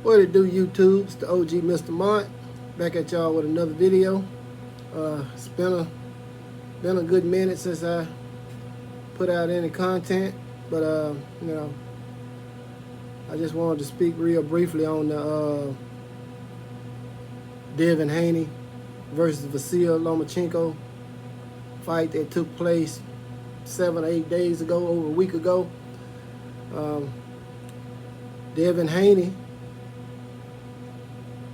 What it do, YouTube? It's the OG Mr. Mont. Back at y'all with another video. It's been a good minute since I put out any content, but I just wanted to speak real briefly on the Devin Haney versus Vasiliy Lomachenko fight that took place 7 or 8 days ago, over a week ago. Devin Haney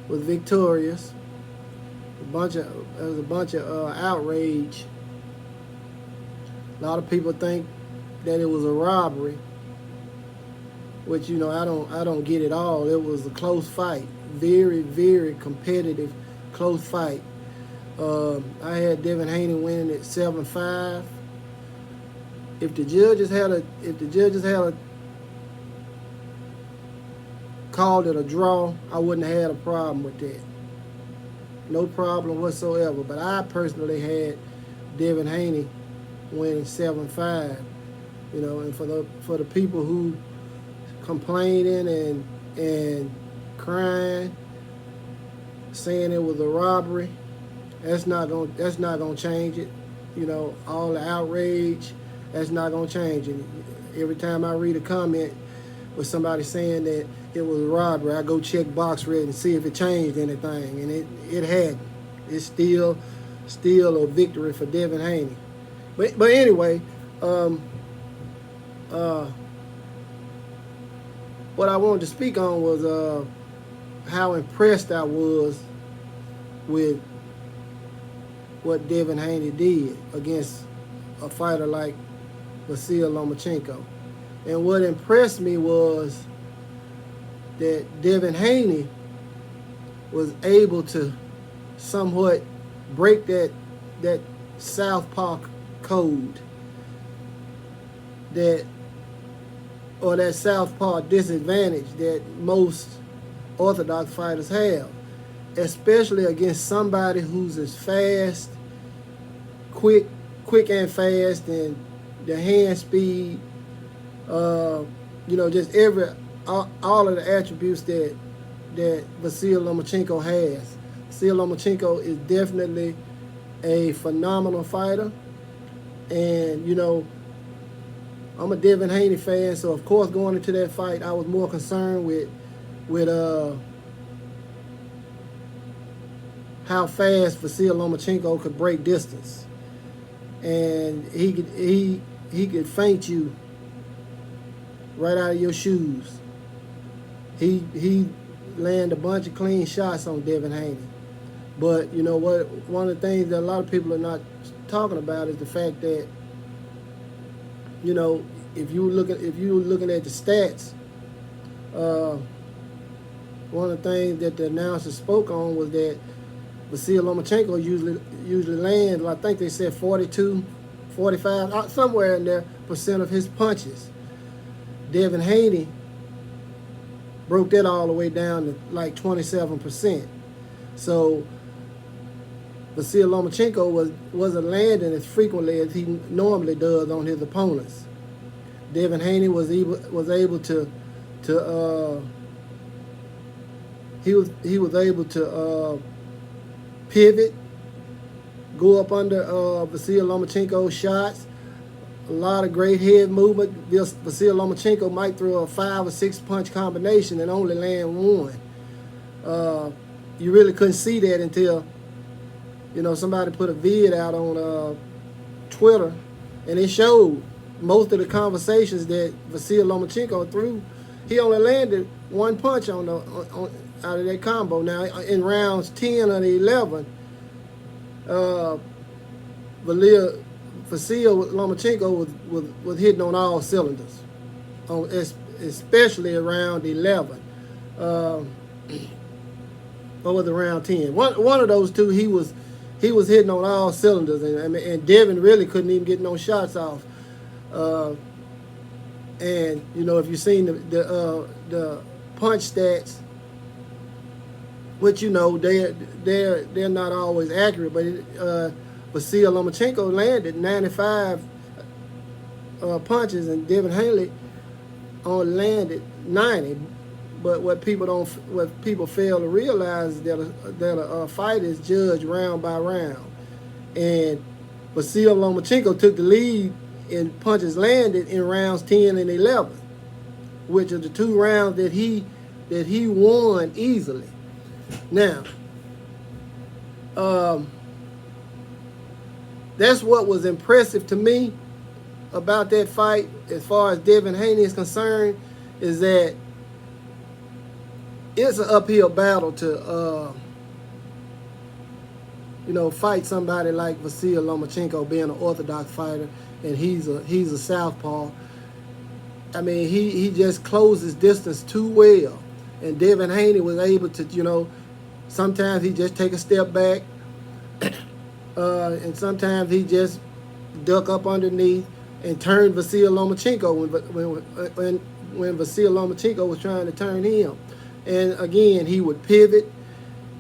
was victorious. There was a bunch of outrage. A lot of people think that it was a robbery, which I don't get it all. It was a close fight, very, very competitive, close fight. I had Devin Haney winning at 7-5. If the judges had called it a draw, I wouldn't have had a problem with that. No problem whatsoever. But I personally had Devin Haney winning 7-5. And for the people who complaining and crying, saying it was a robbery, that's not gonna change it. All the outrage, that's not gonna change it. Every time I read a comment with somebody saying that it was a robbery, I go check box red and see if it changed anything, and it hadn't. It's still a victory for Devin Haney. But anyway, what I wanted to speak on was how impressed I was with what Devin Haney did against a fighter like Vasiliy Lomachenko. And what impressed me was that Devin Haney was able to somewhat break that southpaw code, that southpaw disadvantage that most orthodox fighters have, especially against somebody who's as fast, quick and fast, and the hand speed, just all of the attributes that Vasiliy Lomachenko has. Vasiliy Lomachenko is definitely a phenomenal fighter, and I'm a Devin Haney fan, so of course going into that fight, I was more concerned with how fast Vasiliy Lomachenko could break distance, and he could feint you right out of your shoes. He landed a bunch of clean shots on Devin Haney. But you know what? One of the things that a lot of people are not talking about is the fact that if you were looking at the stats, one of the things that the announcer spoke on was that Vasiliy Lomachenko usually lands, I think they said 42, 45, somewhere in there, percent of his punches. Devin Haney broke that all the way down to like 27%. So Vasiliy Lomachenko wasn't landing as frequently as he normally does on his opponents. Devin Haney was able to pivot, go up under Vasiliy Lomachenko's shots. A lot of great head movement. Vasiliy Lomachenko might throw a 5 or 6 punch combination and only land one. You really couldn't see that until somebody put a vid out on Twitter, and it showed most of the conversations that Vasiliy Lomachenko threw. He only landed one punch out of that combo. Now in rounds 10 and 11, Vasiliy Lomachenko was hitting on all cylinders, especially around 11. Or was it around 10? One of those two, he was hitting on all cylinders, and Devin really couldn't even get no shots off. And if you've seen the punch stats, which they're not always accurate, but Vasiliy Lomachenko landed 95 punches, and Devin Haney only landed 90. But what people fail to realize is that a fight is judged round by round, and Vasiliy Lomachenko took the lead in punches landed in rounds 10 and 11, which are the 2 rounds that he won easily. Now, that's what was impressive to me about that fight, as far as Devin Haney is concerned, is that it's an uphill battle to, fight somebody like Vasiliy Lomachenko, being an orthodox fighter, and he's a southpaw. I mean, he just closes distance too well, and Devin Haney was able to, sometimes he just take a step back, and sometimes he just duck up underneath and turn Vasiliy Lomachenko when Vasiliy Lomachenko was trying to turn him. And again, he would pivot,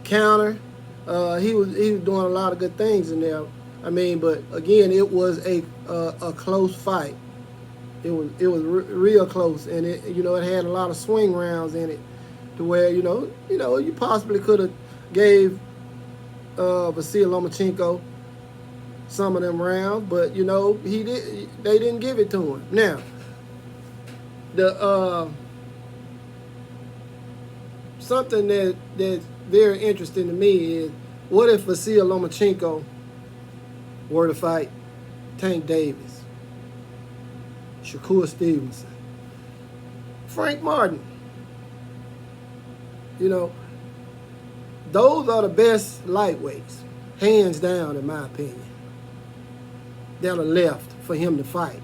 counter. He was doing a lot of good things in there. I mean, but again, it was a close fight. It was real close, and it had a lot of swing rounds in it, to where you possibly could have gave Vasiliy Lomachenko some of them rounds, but they didn't give it to him. Now, the something that's very interesting to me is, what if Vasiliy Lomachenko were to fight Tank Davis, Shakur Stevenson, Frank Martin? Those are the best lightweights, hands down, in my opinion, that are left for him to fight.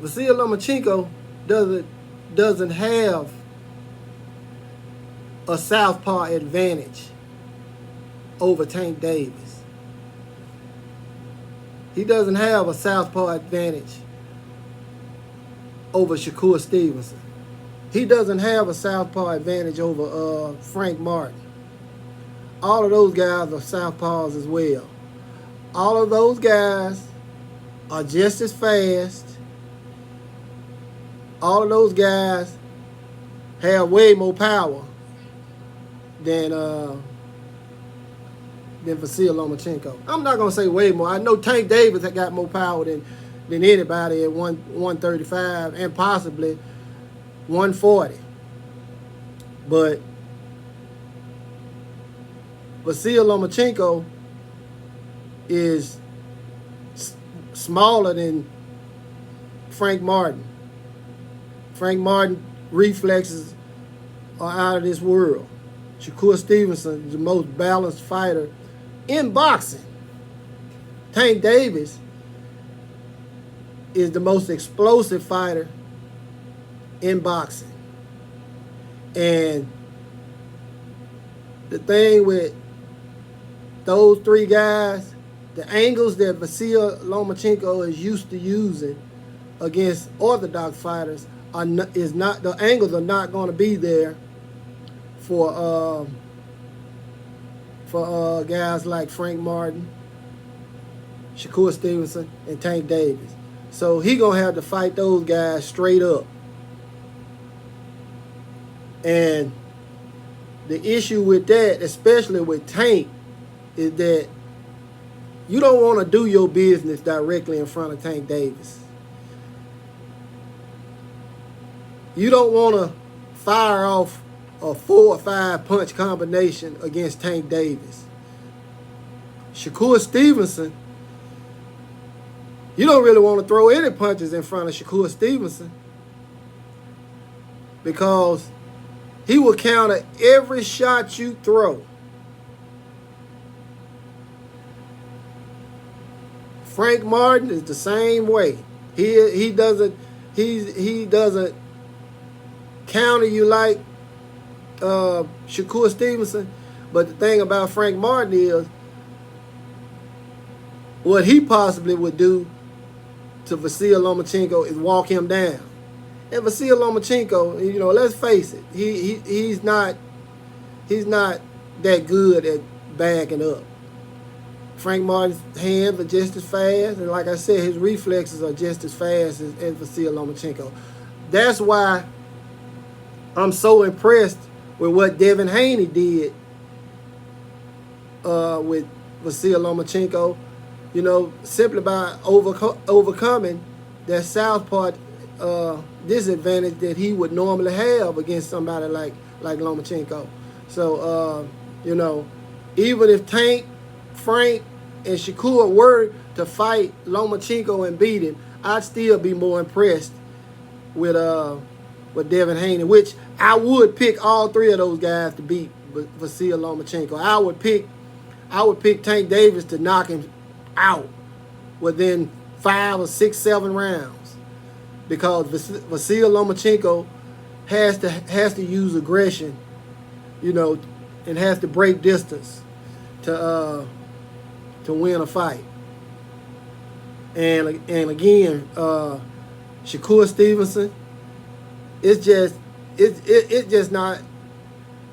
Vasiliy Lomachenko doesn't have a southpaw advantage over Tank Davis. He doesn't have a southpaw advantage over Shakur Stevenson. He doesn't have a southpaw advantage over Frank Martin. All of those guys are southpaws as well. All of those guys are just as fast. All of those guys have way more power than Vasiliy Lomachenko. I'm not gonna say way more. I know Tank Davis has got more power than anybody at 135 and possibly 140. But Vasiliy Lomachenko is smaller than Frank Martin. Frank Martin reflexes are out of this world. Shakur Stevenson is the most balanced fighter in boxing. Tank Davis is the most explosive fighter in boxing. And the thing with those 3 guys, the angles that Vasiliy Lomachenko is used to using against orthodox fighters the angles are not going to be there for guys like Frank Martin, Shakur Stevenson, and Tank Davis. So he gonna have to fight those guys straight up. And the issue with that, especially with Tank, is that you don't want to do your business directly in front of Tank Davis. You don't want to fire off a 4 or 5 punch combination against Tank Davis. Shakur Stevenson, you don't really want to throw any punches in front of Shakur Stevenson, because he will counter every shot you throw. Frank Martin is the same way. He doesn't counter you like Shakur Stevenson. But the thing about Frank Martin is, what he possibly would do to Vasiliy Lomachenko is walk him down. And Vasiliy Lomachenko, let's face it, he's not that good at backing up. Frank Martin's hands are just as fast, and like I said, his reflexes are just as fast as Vasiliy Lomachenko. that's why I'm so impressed with what Devin Haney did with Vasiliy Lomachenko. You know, simply by overcoming that southpaw disadvantage that he would normally have against somebody like Lomachenko. So, you know, even if Tank, Frank, and Shakur were to fight Lomachenko and beat him, I'd still be more impressed with Devin Haney, which I would pick all three of those guys to beat Vasiliy Lomachenko. I would pick Tank Davis to knock him out within 5 or 6, 7 rounds, because Vasiliy Lomachenko has to use aggression, you know, and has to break distance to win a fight. And again, Shakur Stevenson, it's just not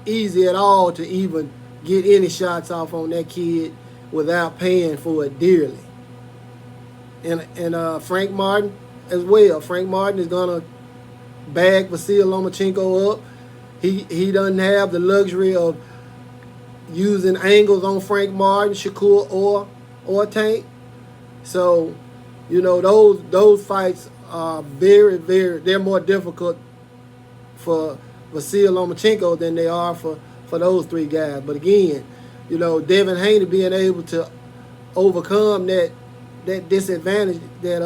easy at all to even get any shots off on that kid without paying for it dearly. And Frank Martin as well. Frank Martin is gonna bag Vasiliy Lomachenko up. He doesn't have the luxury of using angles on Frank Martin, Shakur, or Tank. So, you know, those fights are they're more difficult for Vasiliy Lomachenko than they are for those three guys. But again, you know, Devin Haney being able to overcome that disadvantage that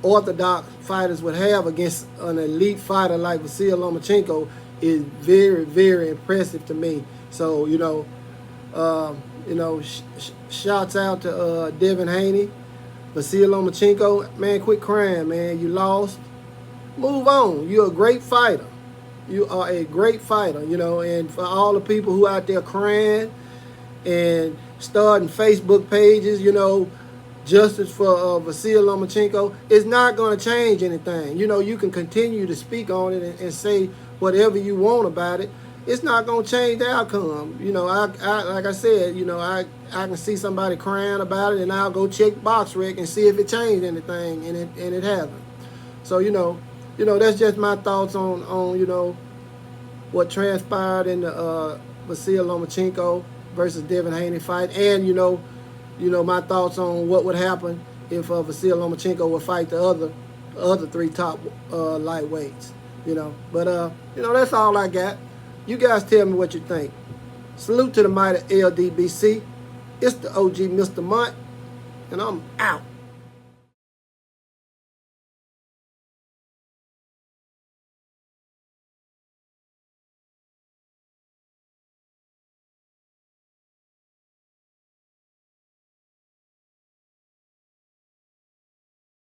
orthodox fighters would have against an elite fighter like Vasiliy Lomachenko is very, very impressive to me. So, you know, shouts out to Devin Haney. Vasiliy Lomachenko, man, quit crying, man. You lost. Move on. You're a great fighter. You are a great fighter, you know. And for all the people who out there crying and starting Facebook pages, you know, justice for Vasiliy Lomachenko, it's not going to change anything. You know, you can continue to speak on it and say whatever you want about it. It's not going to change the outcome. You know, I like I said, you know, I can see somebody crying about it, and I'll go check BoxRec and see if it changed anything, and it hasn't. So, you know, that's just my thoughts on you know, what transpired in the Vasiliy Lomachenko versus Devin Haney fight, and you know, my thoughts on what would happen if Vasiliy Lomachenko would fight the other three top lightweights. You know, but you know, that's all I got. You guys tell me what you think. Salute to the mighty LDBC. It's the OG Mr. Mont, and I'm out.